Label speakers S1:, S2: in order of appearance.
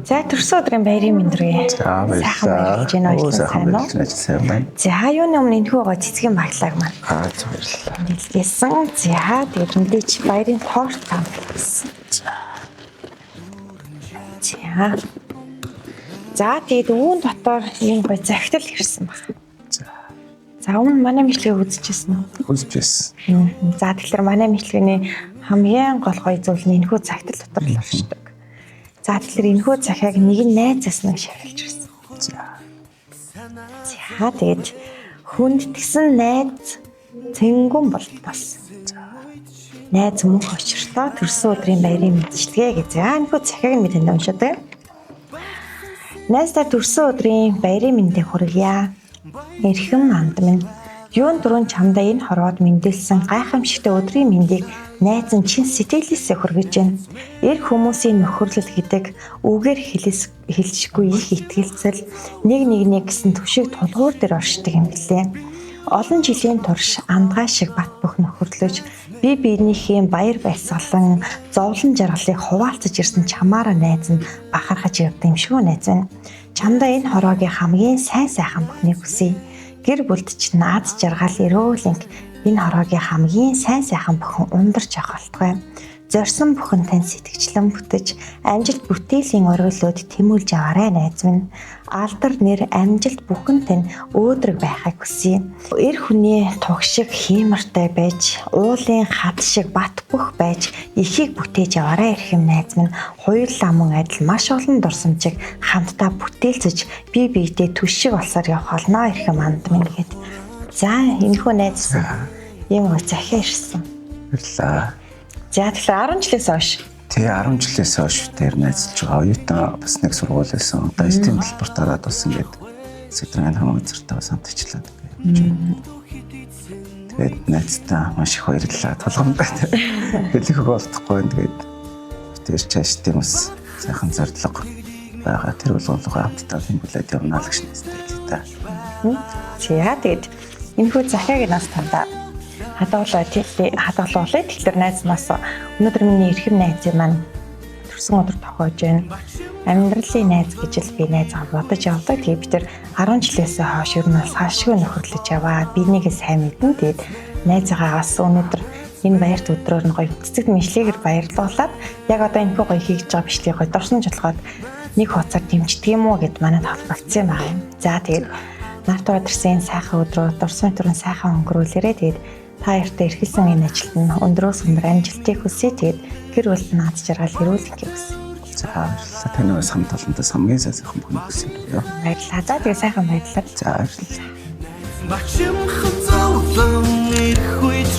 S1: За төрсөн өдрийн баярын мэндэргээ.
S2: За баярлалаа.
S1: Сайхан байна. За юуны өмнө энэхүү гоо цэцгийн баглааг маань.
S2: Баярлалаа.
S1: Нийлдээсэн. За тэгээд мэдээч баярын торт тавьсан. За тэгээд өвөн дотор юм гой захидал ирсэн баг. За өмнө манай мэдлэгийг үзчихсэн үү?
S2: Үзчихсэн.
S1: За тэгэхээр манай мэдлэгийн хамгийн гол гоё зүйл нь энэхүү захидал дотор л оршдог. За тэгэхээр энэхүү захиаг нэг нь найзаас нэг шавьялж ирсэн. За тэгээд хүндэтгсэн найз цэнгүн болтоос. Найз мөнх очиртоо төрсөн өдрийн баярын мэдчилгээ гэж. За энэхүү захиаг нь мэдэн уншаадаг. Найздаа төрсөн өдрийн баярын мэндийг хүргье. Эрхэм манд минь юун дөрөв чамдаа энэ хорвоод мэндэлсэн гайхамшигтай өдрийн мэндийг найз нь чин сэтгэлээсээ хүргэж байна. Эр хүмүүсийн нөхөрлөл гэдэг үгээр хэлшгүй их итгэлцэл нэг гэсэн түшиг тулгуур дээр оршдог юм билээ. Олон жилийн турш амдгаа шиг бат бөх нөхөрлөж би биенийхээ баяр баясгалан зовлон жаргалыг хуваалцаж ирсэн чамаараа найз нь бахархаж явдаг юм шүү найз минь. Чамдаа энэ хороогийн хамгийн сайхан бүхнийг хүсье. Гэр бүлд ч наад жаргал эрөөлинг энэ хороогийн хамгийн сайхан бүхэн ундарч явах болтугай. Зорьсон бүхэн тань сэтгэгчлэн бүтэж амжилт бүтээлийн оргилууд тэмүүлж аваарай найз минь. Алдар нэр амжилт бүхэн тань өөдрөг байхыг хүсье. Эр хүний тугшиг хиймартай байж, уулын хад шиг бат бөх байж ихийг бүтээж аваарай эрхэм найз минь. Хоёулаа мөн адил маш олон дурсамжийг хамтдаа бүтээлцэж бие биедээ түшиг болсоор явах болно эрхэм манд минь гэд. За энэхүү найз ийм гоо захиа ирсэн.
S2: Баярлалаа.
S1: За тэгэхээр 10 жилээс хойш.
S2: Тэгээ 10 жилээс хойш тэр найзлж байгаа. Оюутан бас нэг сургууль байсан. Одоо эстийн талбарт ороод болсон гэдэг. Сэтрэн хамаг зэртэй самтчлаад. Тэгээд найзтай маш их баярлалаа. Тулгамдаа хэлэх болтохгүй. Тэгээд тэр чааш тийм бас сайхан зардлага байгаа. Тэр болгоолгоо хамтдаа хэмбэлээд явна л гэж нэстэй та.
S1: За тэгээд энэхүү захиаг нас тандаа хадгалуулъя. Тэгэхээр найз нас өнөөдөр миний эрхэм найзын маань төрсөн өдөр тохиож байна. Амьдралын найз гэж л би найз бодож явдаг. Тэгээд бид тэр 10 жилээс хойш ер нь бас хаашгүй нөхөрлөж яваа. Бинийгээ сайн мэдэн. Тэгээд найзаагаас өнөөдөр энэ баярт өдрөөр нь гоё цэцэг мэдлэгээр баярлуулад яг одоо энэ гоё хийж байгаа бичлэгийг гоё дурсамж болгоод нэг хуцаар дэмждэг юм уу гэд манайд холбогдсон юм байна. За тэгээд Нартаа өдрсөн сайхан өдрөө дурсан төрөн сайхан өнгөрүүлээрэй. Тэгээд та хоёртай эрхэлсэн энэ ажилд нь өндрөөс өндөр амжилтыг хүсье. Тэгээд гэр бүлд наад жаргал эрүүлэх хүсье.
S2: За баярлалаа. Таны бас хамт олонтой хамгийн сайхан бүхэн хүсье.
S1: Баярлалаа. За тэгээд сайхан баярлалаа.
S2: За баярлалаа.
S3: Бачим хацаалан ирэх үед